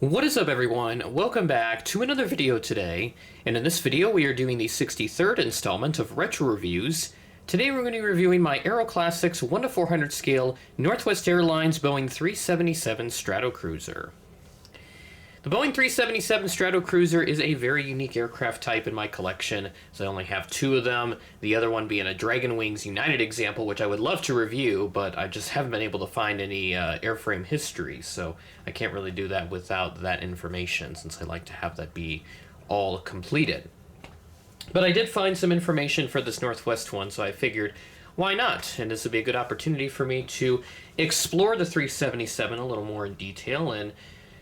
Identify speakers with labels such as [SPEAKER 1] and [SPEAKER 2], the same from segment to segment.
[SPEAKER 1] What is up, everyone? Welcome back to another video today, and in this video we are doing the 63rd installment of Retro Reviews. Today we're going to be reviewing my Aeroclassics 1:400 scale Northwest Airlines Boeing 377 Stratocruiser. The Boeing 377 Stratocruiser is a very unique aircraft type in my collection, so I only have two of them, the other one being a Dragon Wings United example, which I would love to review, but I just haven't been able to find any airframe history, so I can't really do that without that information, since I like to have that be all completed. But I did find some information for this Northwest one, so I figured, why not? And this would be a good opportunity for me to explore the 377 a little more in detail and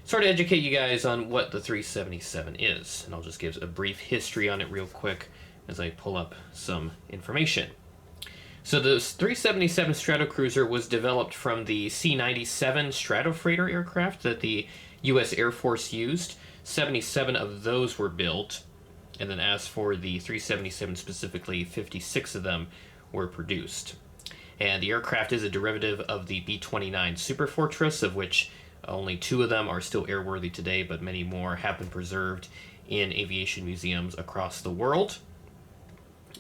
[SPEAKER 1] sort of educate you guys on what the 377 is. And I'll just give a brief history on it real quick as I pull up some information. So the 377 Stratocruiser was developed from the C-97 Stratofreighter aircraft that the U.S. Air Force used. 77 of those were built. And then as for the 377 specifically, 56 of them were produced. And the aircraft is a derivative of the B-29 Superfortress, of which only two of them are still airworthy today, but many more have been preserved in aviation museums across the world.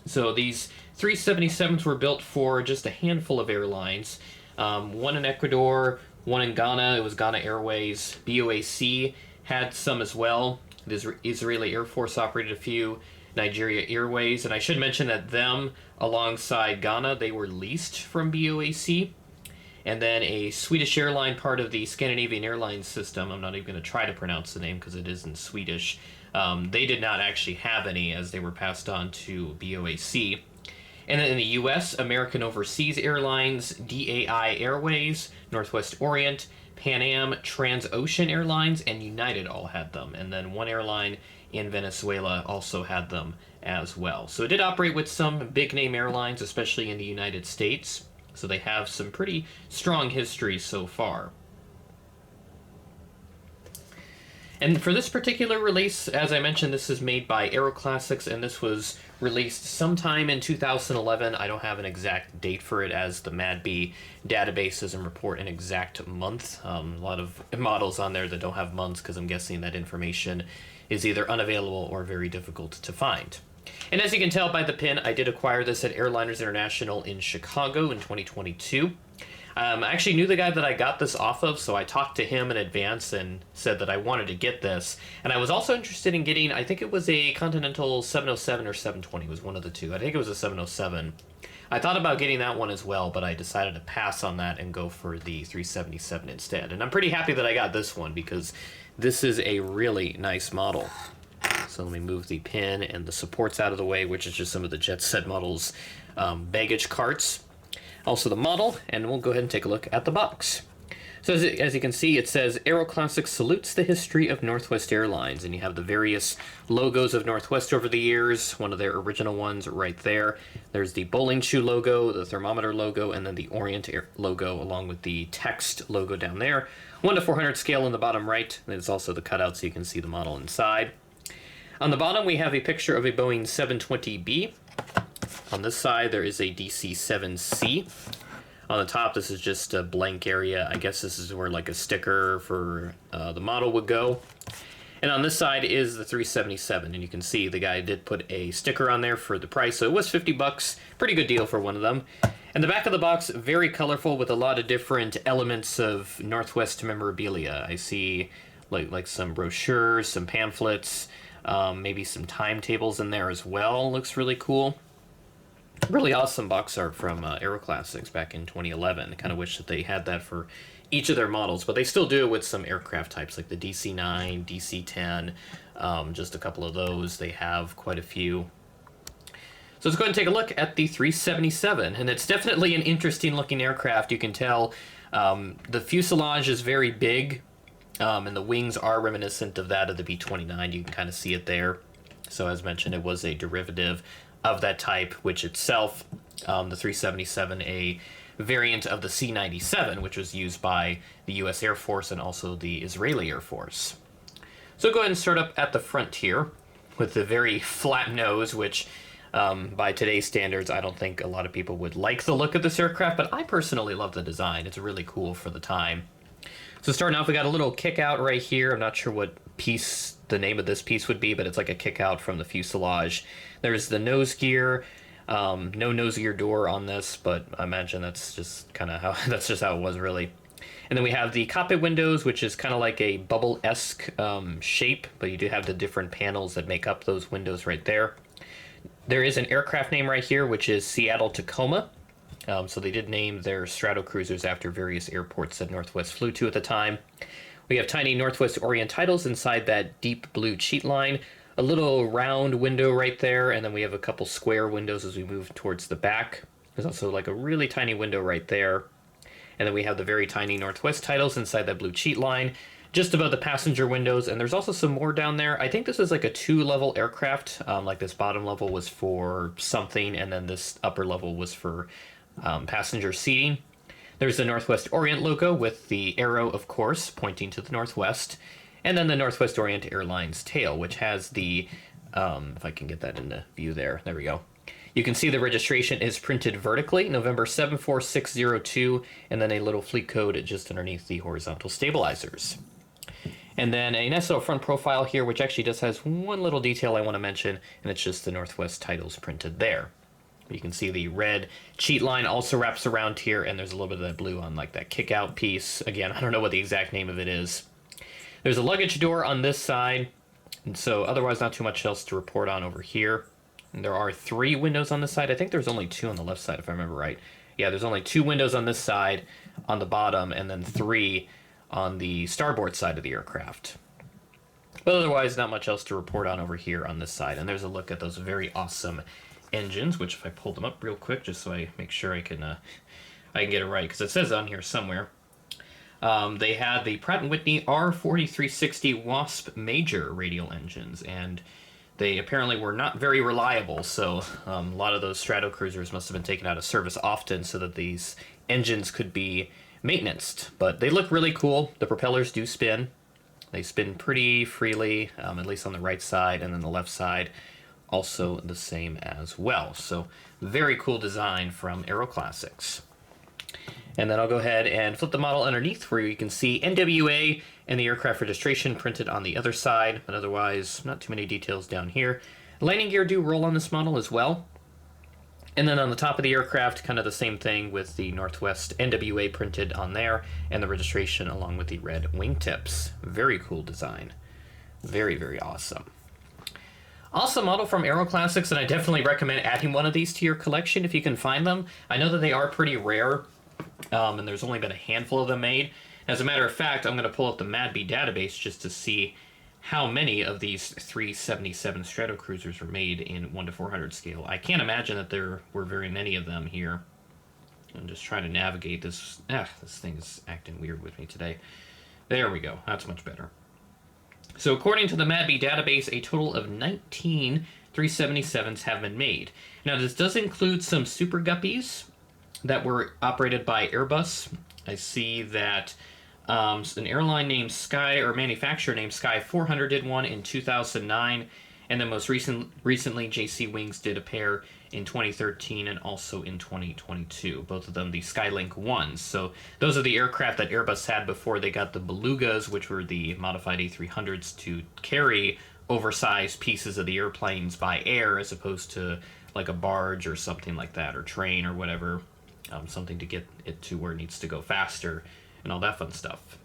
[SPEAKER 1] So these 377s were built for just a handful of airlines. One in Ecuador, one in Ghana. It was Ghana Airways. BOAC had some as well. The Israeli Air Force operated a few. Nigeria Airways. And I should mention that them, alongside Ghana, they were leased from BOAC. And then a Swedish airline, part of the Scandinavian Airlines system, I'm not even going to try to pronounce the name because it is in Swedish, they did not actually have any as they were passed on to BOAC. And then in the U.S., American Overseas Airlines, DAI Airways, Northwest Orient, Pan Am, Transocean Airlines, and United all had them. And then one airline in Venezuela also had them as well. So it did operate with some big-name airlines, especially in the United States. So they have some pretty strong history so far. And for this particular release, as I mentioned, this is made by Aeroclassics, and this was released sometime in 2011. I don't have an exact date for it, as the MADB database doesn't report an exact month. A lot of models on there that don't have months, because I'm guessing that information is either unavailable or very difficult to find. And as you can tell by the pin, I did acquire this at Airliners International in Chicago in 2022. I actually knew the guy that I got this off of, so I talked to him in advance and said that I wanted to get this. And I was also interested in getting, I think it was a Continental 707 or 720, was one of the two. I think it was a 707. I thought about getting that one as well, but I decided to pass on that and go for the 377 instead. And I'm pretty happy that I got this one because this is a really nice model. So let me move the pin and the supports out of the way, which is just some of the Jet Set models baggage carts. Also the model, and we'll go ahead and take a look at the box. So as you can see, it says Aeroclassics salutes the history of Northwest Airlines, and you have the various logos of Northwest over the years, one of their original ones right there. There's the bowling shoe logo, the thermometer logo, and then the Orient Air logo, along with the text logo down there. 1:400 scale in the bottom right, and there's also the cutout so you can see the model inside. On the bottom, we have a picture of a Boeing 720B. On this side, there is a DC-7C. On the top, this is just a blank area. I guess this is where like a sticker for the model would go. And on this side is the 377, and you can see the guy did put a sticker on there for the price, so it was $50. Pretty good deal for one of them. And the back of the box, very colorful with a lot of different elements of Northwest memorabilia. I see like some brochures, some pamphlets, maybe some timetables in there as well. Looks really cool. Really awesome box art from Aeroclassics back in 2011. I kind of wish that they had that for each of their models, but they still do it with some aircraft types like the DC-9, DC-10, just a couple of those. They have quite a few. So let's go ahead and take a look at the 377, and it's definitely an interesting looking aircraft. You can tell the fuselage is very big, and the wings are reminiscent of that of the B-29. You can kind of see it there. So as mentioned, it was a derivative of that type, which itself, the 377, a variant of the C-97, which was used by the U.S. Air Force and also the Israeli Air Force. So go ahead and start up at the front here with the very flat nose, which by today's standards, I don't think a lot of people would like the look of this aircraft, but I personally love the design. It's really cool for the time. So starting off, we got a little kick out right here. I'm not sure what piece the name of this piece would be, but it's like a kick out from the fuselage. There's the nose gear. No nose gear door on this, but I imagine that's just kind of how that's just how it was really. And then we have the cockpit windows, which is kind of like a bubble-esque shape, but you do have the different panels that make up those windows right there. There is an aircraft name right here, which is Seattle Tacoma. So they did name their Stratocruisers after various airports that Northwest flew to at the time. We have tiny Northwest Orient titles inside that deep blue cheat line. A little round window right there, and then we have a couple square windows as we move towards the back. There's also like a really tiny window right there. And then we have the very tiny Northwest titles inside that blue cheat line, just above the passenger windows, and there's also some more down there. I think this is like a 2-level aircraft. Like this bottom level was for something, and then this upper level was for passenger seating. There's the Northwest Orient logo with the arrow, of course, pointing to the northwest. And then the Northwest Orient Airlines tail, which has the, if I can get that into view there we go. You can see the registration is printed vertically, November 74602, and then a little fleet code just underneath the horizontal stabilizers. And then a nice little front profile here, which actually just has one little detail I want to mention, and it's just the Northwest titles printed there. You can see the red cheat line also wraps around here, and there's a little bit of that blue on like that kick-out piece. Again, I don't know what the exact name of it is. There's a luggage door on this side, and so otherwise not too much else to report on over here. And there are 3 windows on this side. I think there's only 2 on the left side, if I remember right. Yeah, there's only 2 windows on this side on the bottom, and then 3 on the starboard side of the aircraft. But otherwise, not much else to report on over here on this side. And there's a look at those very awesome engines, which if I pull them up real quick, just so I make sure I can get it right, because it says on here somewhere. They had the Pratt & Whitney R4360 Wasp Major radial engines, and they apparently were not very reliable, so a lot of those Stratocruisers must have been taken out of service often so that these engines could be maintenanced. But they look really cool. The propellers do spin. They spin pretty freely, at least on the right side, and then the left side also the same as well. So very cool design from Aeroclassics. And then I'll go ahead and flip the model underneath where you can see NWA and the aircraft registration printed on the other side, but otherwise not too many details down here. Landing gear do roll on this model as well. And then on the top of the aircraft, kind of the same thing with the Northwest NWA printed on there and the registration along with the red wingtips. Very cool design. Very, very awesome. Awesome model from Aeroclassics, and I definitely recommend adding one of these to your collection if you can find them. I know that they are pretty rare, and there's only been a handful of them made. As a matter of fact, I'm going to pull up the MADB database just to see how many of these 377 Stratocruisers were made in 1 to 400 scale. I can't imagine that there were very many of them here. I'm just trying to navigate this. This thing is acting weird with me today. There we go. That's much better. So according to the MADB database, a total of 19 377s have been made. Now this does include some Super Guppies that were operated by Airbus. I see that an airline named Sky, or manufacturer named Sky 400 did one in 2009, and then most recently JC Wings did a pair in 2013 and also in 2022, both of them the Skylink 1s. So those are the aircraft that Airbus had before they got the Belugas, which were the modified A300s to carry oversized pieces of the airplanes by air as opposed to like a barge or something like that, or train or whatever, something to get it to where it needs to go faster and all that fun stuff.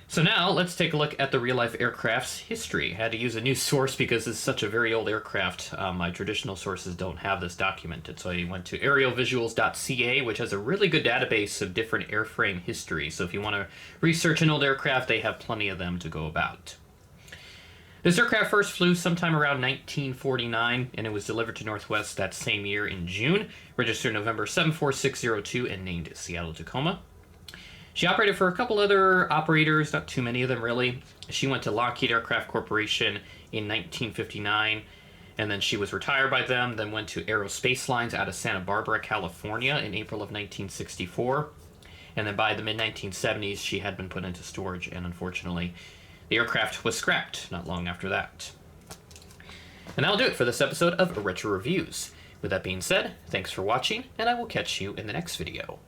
[SPEAKER 1] So now let's take a look at the real-life aircraft's history. I had to use a new source because this is such a very old aircraft. My traditional sources don't have this documented, so I went to aerialvisuals.ca, which has a really good database of different airframe history. So if you want to research an old aircraft, they have plenty of them to go about. This aircraft first flew sometime around 1949, and it was delivered to Northwest that same year in June, registered November 74602, and named Seattle Tacoma. She operated for a couple other operators, not too many of them really. She went to Lockheed Aircraft Corporation in 1959, and then she was retired by them, then went to Aerospace Lines out of Santa Barbara, California in April of 1964. And then by the mid-1970s, she had been put into storage, and unfortunately, the aircraft was scrapped not long after that. And that'll do it for this episode of Retro Reviews. With that being said, thanks for watching, and I will catch you in the next video.